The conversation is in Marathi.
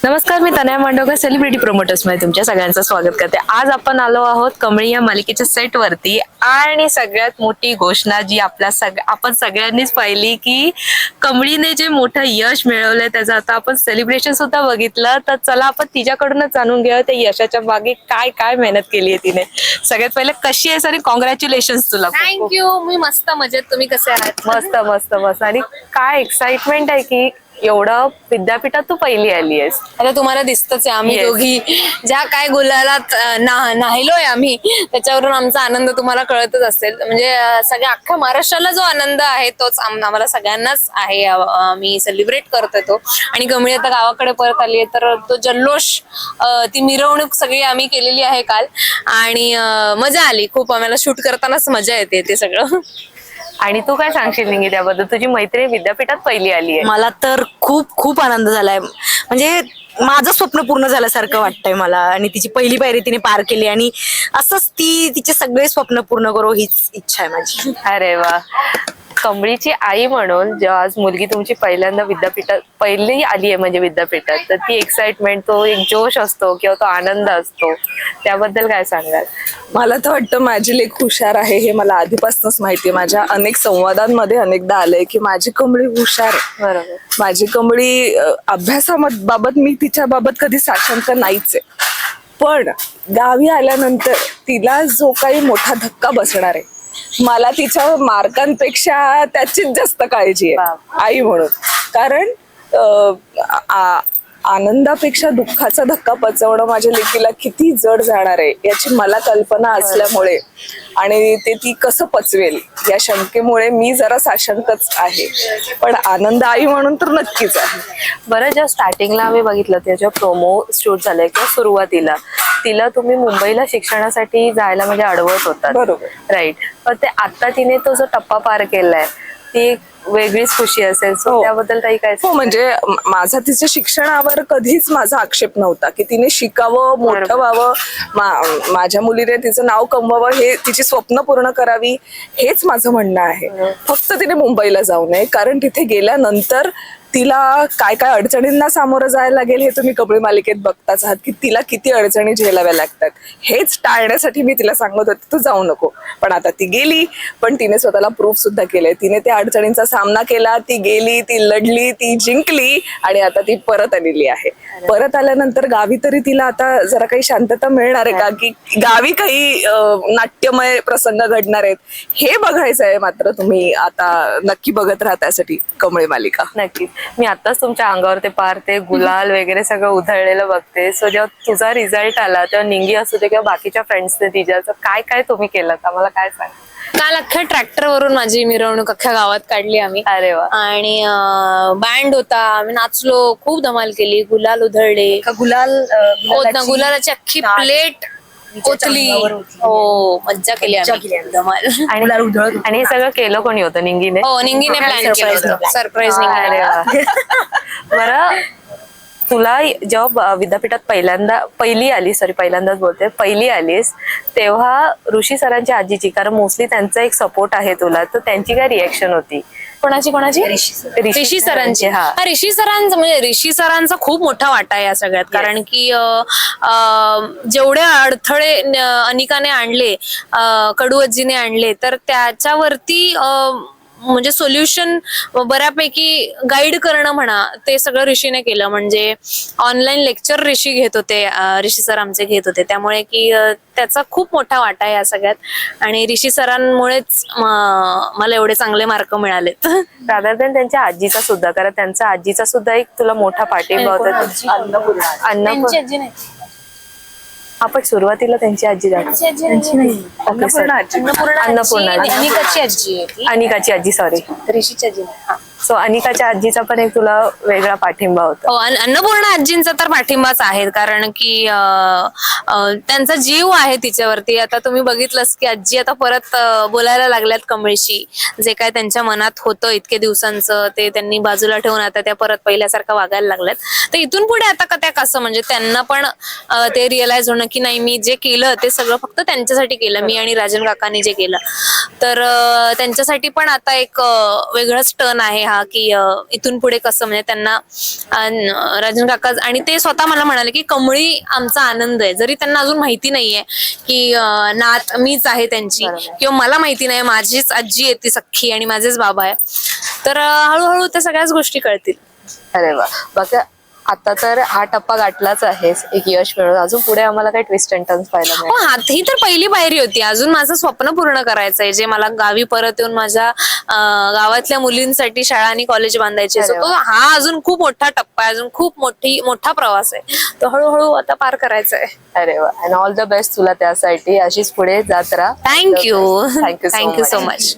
नमस्कार, मी तनया मांडवकर सेलिब्रिटी प्रोमोटर्स मध्ये तुमच्या सगळ्यांचं स्वागत करते. आज आपण आलो आहोत कमळी या मालिकेच्या सेट वरती आणि सगळ्यात मोठी घोषणा जी आपण सगळ्यांनीच पाहिली की कमळीने जे मोठं यश मिळवलंय त्याचं आता आपण सेलिब्रेशन सुद्धा बघितलं. तर चला आपण तिच्याकडूनच जाणून घेऊया त्या यशाच्या मागे काय काय मेहनत केली आहे तिने. सगळ्यात पहिले कशी आहेस आणि कॉंग्रॅच्युलेशन्स तुला. थँक्यू. मी मस्त मजेत. तुम्ही कसे आहात? मस्त मस्त मस्त. आणि काय एक्साइटमेंट आहे की एवढं विद्यापीठात तू पहिली आली आहेस. आता तुम्हाला दिसतच आहे आम्ही दोघी ज्या काय गुलालात नाहिलोय आम्ही, त्याच्यावरून आमचा आनंद तुम्हाला कळतच असेल. म्हणजे सगळ्या अख्ख्या महाराष्ट्राला जो आनंद आहे तोच आम्हाला सगळ्यांनाच आहे. आम्ही सेलिब्रेट करतोय तो. आणि कमळी आता गावाकडे परत आली आहे तर तो जल्लोष, ती मिरवणूक सगळी आम्ही केलेली आहे काल. आणि मजा आली खूप. आम्हाला शूट करतानाच मजा येते ते सगळं. आणि तू काय सांगशील निंगी त्याबद्दल? तुझी मैत्रीण विद्यापीठात पहिली आली आहे. मला तर खूप खूप आनंद झालाय. म्हणजे माझं स्वप्न पूर्ण झाल्यासारखं वाटतंय मला. आणि तिची पहिली पायरी तिने पार केली आणि असंच ती तिचे सगळे स्वप्न पूर्ण करो हीच इच्छा आहे माझी. अरे वा. कमळीची आई म्हणून जेव्हा आज मुलगी तुमची पहिल्यांदा विद्यापीठात पहिली आली आहे म्हणजे विद्यापीठात, तर ती एक्साइटमेंट, तो एक जोश असतो किंवा तो आनंद असतो, त्याबद्दल काय सांगाल? मला तर वाटतं माझी लेक हुशार आहे हे मला आधीपासूनच माहितीये. माझ्या अनेक संवादांमध्ये अनेकदा आलंय की माझी कमळी हुशार आहे. बरोबर. माझी कमळी अभ्यासाबाबत मी तिच्या बाबत कधी साशंक नाहीच आहे. पण गावी आल्यानंतर तिला जो काही मोठा धक्का बसणार आहे, मला तिच्या मार्कांपेक्षा त्याचीच जास्त काळजी आहे आई म्हणून. कारण आनंदापेक्षा दुःखाचा धक्का पचवणं माझ्या लेकीला किती जड जाणार आहे याची मला कल्पना असल्यामुळे आणि ते ती कसं पचवेल या शंकेमुळे मी जरा साशंकच आहे. पण आनंद आई म्हणून तर नक्कीच आहे. बरं, जेव्हा स्टार्टिंगला आम्ही बघितलं त्याच्या प्रोमो शूट झाले किंवा सुरुवातीला तिला तुम्ही मुंबईला शिक्षणासाठी जायला म्हणजे अडवत होता, बरोबर, राईट? पण ते आता तिने तो जो टप्पा पार केलाय ती वेगळीच खुशी असेल. सो त्याबद्दल काही काय? हो, म्हणजे माझा तिच्या शिक्षणावर कधीच माझा आक्षेप नव्हता की तिने शिकावं, मोठं व्हावं, माझ्या मुलीने तिचं नाव कमवावं, हे तिची स्वप्न पूर्ण करावी, हेच माझं म्हणणं आहे. फक्त तिने मुंबईला जाऊ नये. कारण तिथे गेल्यानंतर तिला काय काय अडचणींना सामोरं जायला लागेल हे तुम्ही कमळी मालिकेत बघताच आहात की तिला किती अडचणी झेलाव्या लागतात. हेच टाळण्यासाठी मी तिला सांगत होते तू जाऊ नको. पण आता ती गेली, पण तिने स्वतःला प्रूफ सुद्धा केलंय. तिने त्या अडचणींचा सामना केला, ती गेली, ती लढली, ती जिंकली आणि आता ती परत आलेली आहे. परत आल्यानंतर गावी तरी तिला आता जरा काही शांतता मिळणार आहे का, की गावी काही नाट्यमय प्रसंग घडणार आहेत हे बघायचं आहे. मात्र तुम्ही आता नक्की बघत राहा त्यासाठी कमळी मालिका. नक्कीच. मी आताच तुमच्या अंगावर ते पार ते गुलाल वगैरे सगळं उधळलेलं बघते. सो जेव्हा तुझा रिझल्ट आला तेव्हा निंगी असू दे किंवा बाकीच्या फ्रेंड्सने तिच्या काय काय तुम्ही केलं, आम्हाला काय सांग? काल अख्ख्या ट्रॅक्टर वरून माझी मिरवणूक अख्ख्या गावात काढली आम्ही. अरे वा. आणि बँड होता, आम्ही नाचलो, खूप धमाल केली, गुलाल उधळले. गुलालाची अख्खी प्लेट ओतली. हो, मज्जा केली आम्ही, धमाल. आणि हे सगळं केलं कोणी होतं? निंगीने. हो, निंगीने प्लॅन केलं, सरप्राईज निंगी. बरं, तुला जेव्हा विद्यापीठात पहिल्यांदाच बोलते, पहिली आलीस तेव्हा ऋषी सरांच्या आजीची, कारण मोस्टली त्यांचा एक सपोर्ट आहे तुला, तर त्यांची काय रिएक्शन होती? कोणाची? ऋषी सरांची. हा, ऋषी सरांचं म्हणजे ऋषी सरांचा खूप मोठा वाटा आहे या सगळ्यात. कारण की जेवढे अडथळे अनिकाने आणले, कडूआजीने आणले, तर त्याच्यावरती म्हणजे सोल्युशन बऱ्यापैकी गाईड करणं म्हणा, ते सगळं ऋषीने केलं. म्हणजे ऑनलाईन लेक्चर ऋषी घेत होते, ऋषी सर आमचे घेत होते, त्यामुळे की त्याचा खूप मोठा वाटा आहे या सगळ्यात. आणि ऋषी सरांमुळेच मला एवढे चांगले मार्क मिळालेत. रादर दॅन त्यांच्या आजीचा सुद्धा, कारण त्यांचा आजीचा सुद्धा एक तुला मोठा पाठिंबा होता. अन्नपूर्णा. आपण सुरुवातीला त्यांची आजी अनिकाची आजी आहे, अनिकाची आजी, सॉरी, ऋषीची आजी. सो अनिकाच्या आजीचा पण एक तुला वेगळा पाठिंबा होता. हो, अन्नपूर्णा आजींचा तर पाठिंबाच आहे. कारण की त्यांचा जीव आहे तिच्यावरती. आता तुम्ही बघितलंच की आजी आता परत बोलायला लागल्यात कमळीशी. जे काय त्यांच्या मनात होतं इतके दिवसांचं ते त्यांनी बाजूला ठेवून आता त्या परत पहिल्यासारखं वागायला लागल्यात. तर इथून पुढे आता का त्या कसं, म्हणजे त्यांना पण ते रिअलाइज होणं की नाही, मी जे केलं ते सगळं फक्त त्यांच्यासाठी केलं, मी आणि राजन काकांनी जे केलं. तर त्यांच्यासाठी पण आता एक वेगळंच टर्न आहे हा की इथून पुढे कसं, म्हणजे त्यांना राजन काका आणि ते स्वतः मला म्हणाले की कमळी आमचा आनंद आहे. जरी त्यांना अजून माहिती नाहीये की नात मीच आहे त्यांची, किंवा मला माहिती नाही माझीच आजी आहे ती सख्खी आणि माझेच बाबा आहे, तर हळूहळू त्या सगळ्याच गोष्टी कळतील. अरे वा. बघा आता तर हा टप्पा गाठलाच आहे, एक यश मिळून अजून पुढे आम्हाला काही ट्विस्ट अँड टर्न्स पाहायला हो, मिळेल. ही तर पहिली पायरी होती. अजून माझं स्वप्न पूर्ण करायचंय, जे मला गावी परत येऊन माझ्या गावातल्या मुलींसाठी शाळा आणि कॉलेज बांधायचे. अरे तो हा अजून खूप मोठा टप्पा आहे, अजून खूप मोठा प्रवास आहे, तो हळूहळू आता पार करायचा आहे. अरे वा. अँड ऑल द बेस्ट तुला त्यासाठी. अशीच पुढे जात राहा. Thank you thank you thank you so much.